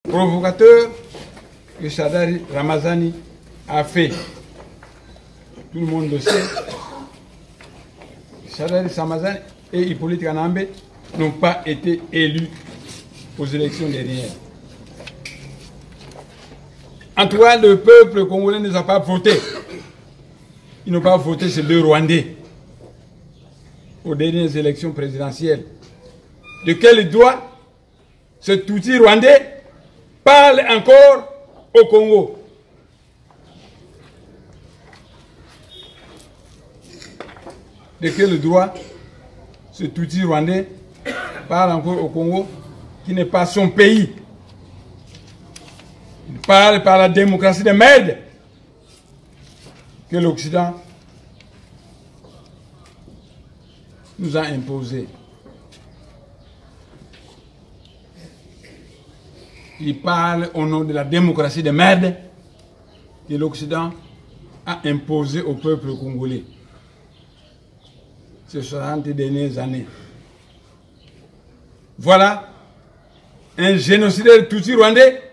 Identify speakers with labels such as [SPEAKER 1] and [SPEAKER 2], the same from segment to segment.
[SPEAKER 1] provocateur que Shadari Ramazani a fait. Tout le monde le sait. Shadari Ramazani et Hippolyte Kanambe n'ont pas été élus aux élections dernières. En tout cas, le peuple congolais ne a pas voté. Ils n'ont pas voté ces deux Rwandais aux dernières élections présidentielles. De quel droit cet outil rwandais parle encore au Congo? De quel droit cet outil rwandais parle encore au Congo, qui n'est pas son pays? Il parle par la démocratie de merde que l'Occident nous a imposée. Il parle au nom de la démocratie de merde que l'Occident a imposée au peuple congolais ces 60 dernières années. Voilà un génocidaire Tutsi rwandais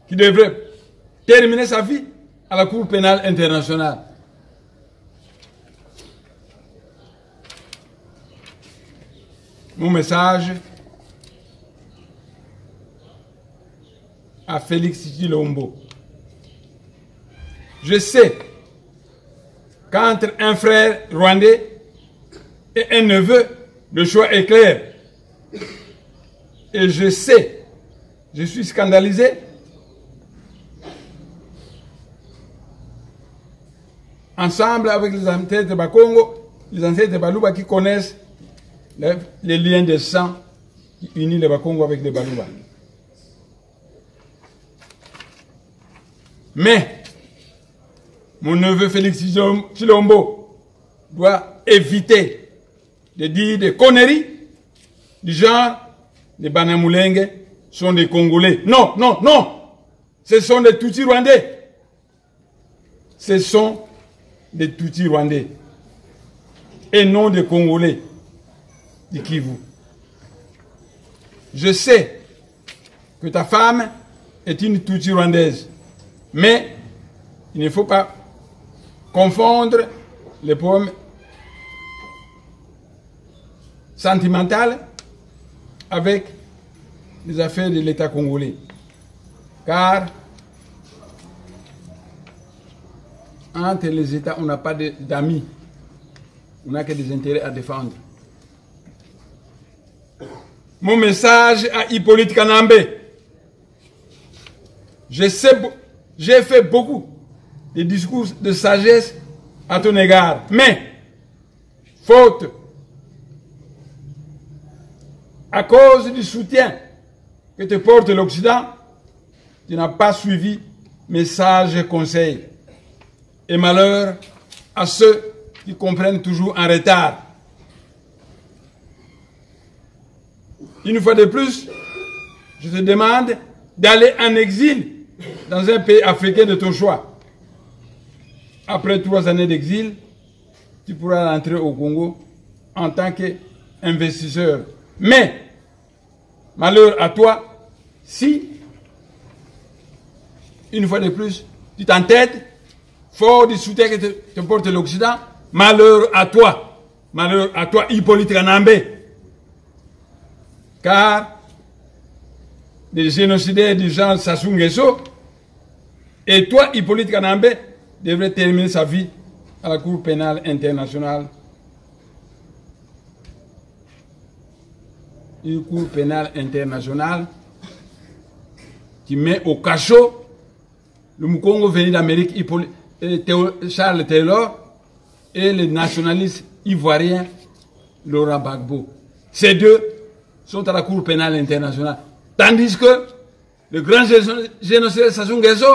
[SPEAKER 1] qui devrait terminer sa vie à la Cour pénale internationale. Mon message à Félix Tshilombo. Je sais qu'entre un frère rwandais et un neveu, le choix est clair. Et je sais, je suis scandalisé ensemble avec les ancêtres de Bakongo, les ancêtres de Baluba qui connaissent les liens de sang qui unissent les Bakongo avec les Baluba. Mais mon neveu Félix Tshilombo doit éviter de dire des conneries du genre les Banyamulenge sont des Congolais. Non, non, non! Ce sont des Tutsis rwandais. Ce sont des Tutsis rwandais. Et non des Congolais du Kivu. Je sais que ta femme est une Tutsi rwandaise. Mais il ne faut pas confondre les problèmes sentimentaux avec les affaires de l'État congolais. Car entre les États, on n'a pas d'amis. On n'a que des intérêts à défendre. Mon message à Hippolyte Kanambe. J'ai fait beaucoup de discours de sagesse à ton égard. Mais, faute, à cause du soutien que te porte l'Occident, tu n'as pas suivi mes sages conseils. Et malheur à ceux qui comprennent toujours en retard. Une fois de plus, je te demande d'aller en exil dans un pays africain de ton choix. Après 3 années d'exil, tu pourras rentrer au Congo en tant qu'investisseur. Mais, malheur à toi, si, une fois de plus, tu t'entêtes, fort du soutien que te porte l'Occident, malheur à toi, Hippolyte Kanambe. Car des génocidaires du genre Sassou Nguesso, et toi, Hippolyte Kanambe, devrait terminer sa vie à la Cour pénale internationale. Une Cour pénale internationale qui met au cachot le Mukongo venu d'Amérique, Charles Taylor, et le nationaliste ivoirien Laurent Gbagbo. Ces deux sont à la Cour pénale internationale. Tandis que le grand génocidaire Sassou Nguesso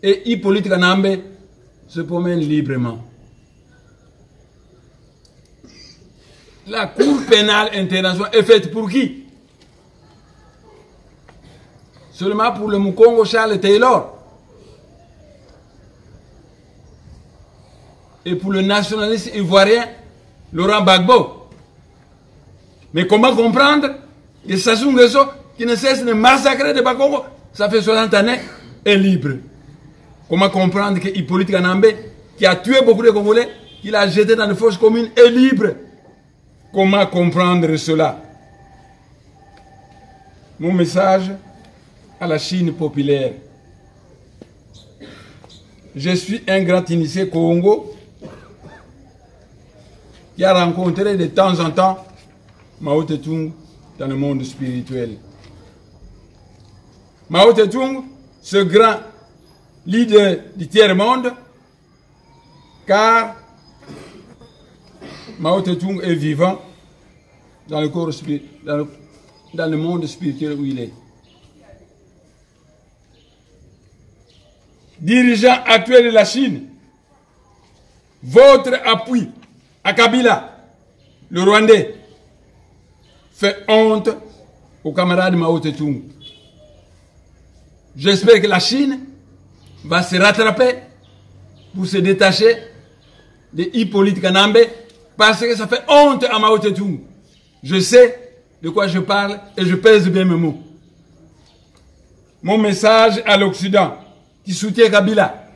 [SPEAKER 1] et Hippolyte Kanambe se promènent librement. La Cour pénale internationale est faite pour qui? Seulement pour le Mukongo Charles Taylor et pour le nationaliste ivoirien Laurent Gbagbo. Mais comment comprendre que Sassou Nguesso qui ne cesse de massacrer de Bakongo, ça fait 60 années, est libre. Comment comprendre que Hippolyte Kanambe, qui a tué beaucoup de Congolais, qu'il a jeté dans les fosses communes, est libre? Comment comprendre cela? Mon message à la Chine populaire. Je suis un grand initié Congo qui a rencontré de temps en temps Mao Tse-tung dans le monde spirituel. Mao Tse-tung, ce grand leader du tiers-monde, car Mao Tse-tung est vivant dans le corps dans le monde spirituel où il est. Dirigeant actuel de la Chine, votre appui à Kabila, le Rwandais, fait honte aux camarades Mao Tse-tung. J'espère que la Chine va se rattraper pour se détacher de Hippolyte Kanambe parce que ça fait honte à Mao Tse-tung. Je sais de quoi je parle et je pèse bien mes mots. Mon message à l'Occident qui soutient Kabila.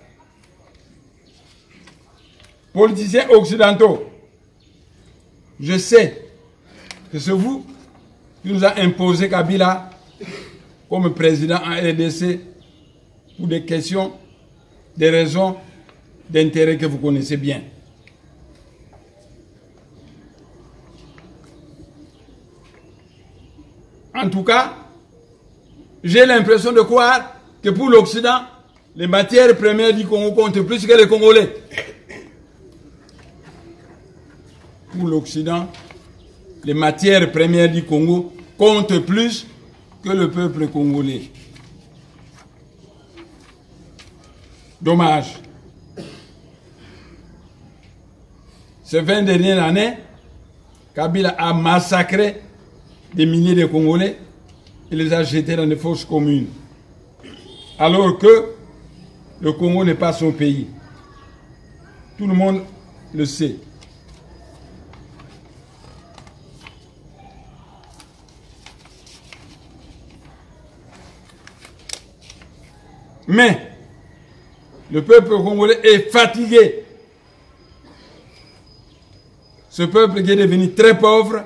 [SPEAKER 1] Politiciens occidentaux, je sais que c'est vous qui nous a imposé Kabila comme président en RDC pour des questions, des raisons d'intérêt que vous connaissez bien. En tout cas, j'ai l'impression de croire que pour l'Occident, les matières premières du Congo comptent plus que les Congolais. Pour l'Occident, les matières premières du Congo comptent plus que le peuple congolais. Dommage. Ces 20 dernières années, Kabila a massacré des milliers de Congolais et les a jetés dans des fosses communes. Alors que le Congo n'est pas son pays. Tout le monde le sait. Mais le peuple congolais est fatigué. Ce peuple qui est devenu très pauvre,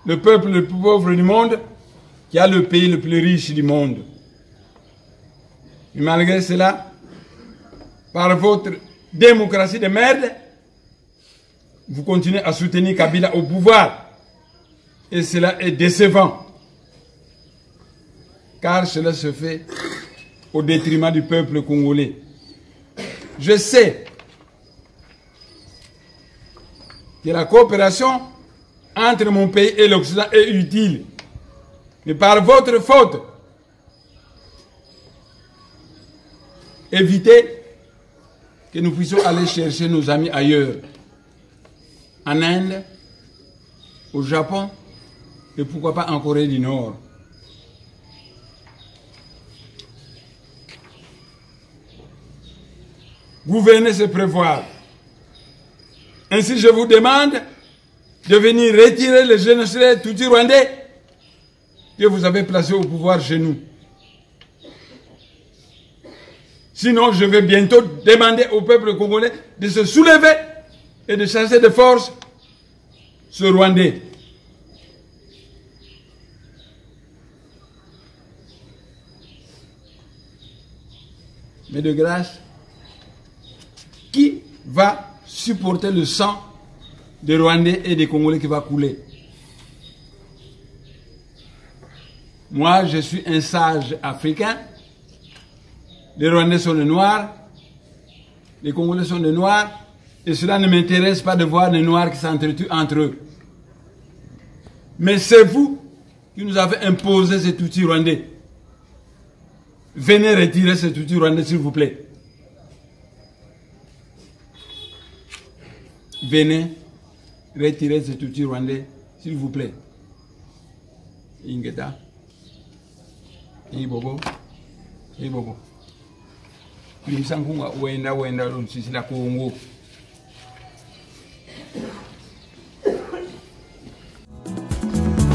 [SPEAKER 1] le peuple le plus pauvre du monde, qui a le pays le plus riche du monde. Et malgré cela, par votre démocratie de merde, vous continuez à soutenir Kabila au pouvoir. Et cela est décevant. Car cela se fait au détriment du peuple congolais. Je sais que la coopération entre mon pays et l'Occident est utile. Mais par votre faute, évitez que nous puissions aller chercher nos amis ailleurs. En Inde, au Japon, et pourquoi pas en Corée du Nord. Gouverner, c'est prévoir. Ainsi, je vous demande de venir retirer le génocide Tutsi rwandais que vous avez placé au pouvoir chez nous. Sinon, je vais bientôt demander au peuple congolais de se soulever et de chasser de force ce Rwandais. Mais de grâce, qui va supporter le sang des Rwandais et des Congolais qui va couler? Moi, je suis un sage africain. Les Rwandais sont les Noirs, les Congolais sont les Noirs, et cela ne m'intéresse pas de voir les Noirs qui s'entretuent entre eux. Mais c'est vous qui nous avez imposé cet outil rwandais. Venez retirer cet outil rwandais, s'il vous plaît. Venez retirer cet outil rwandais, s'il vous plaît. Ingeta. Ibobo. Ibobo. Limsankunga wenda sisi la Congo.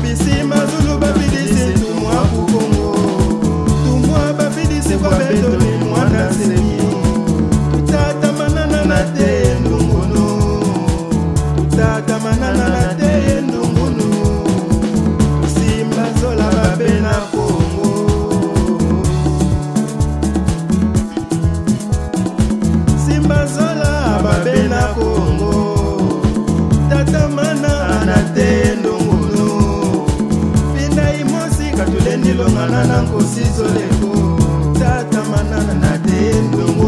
[SPEAKER 2] Bisi mazulu babidi c'est tout. manana na te ndungunu Simba zola babe na Kongo Simba zola babe na Kongo Tata mana na te ndungunu Pinda imosi katuleni longana na nkosi zoleko Tata manana na te ndungunu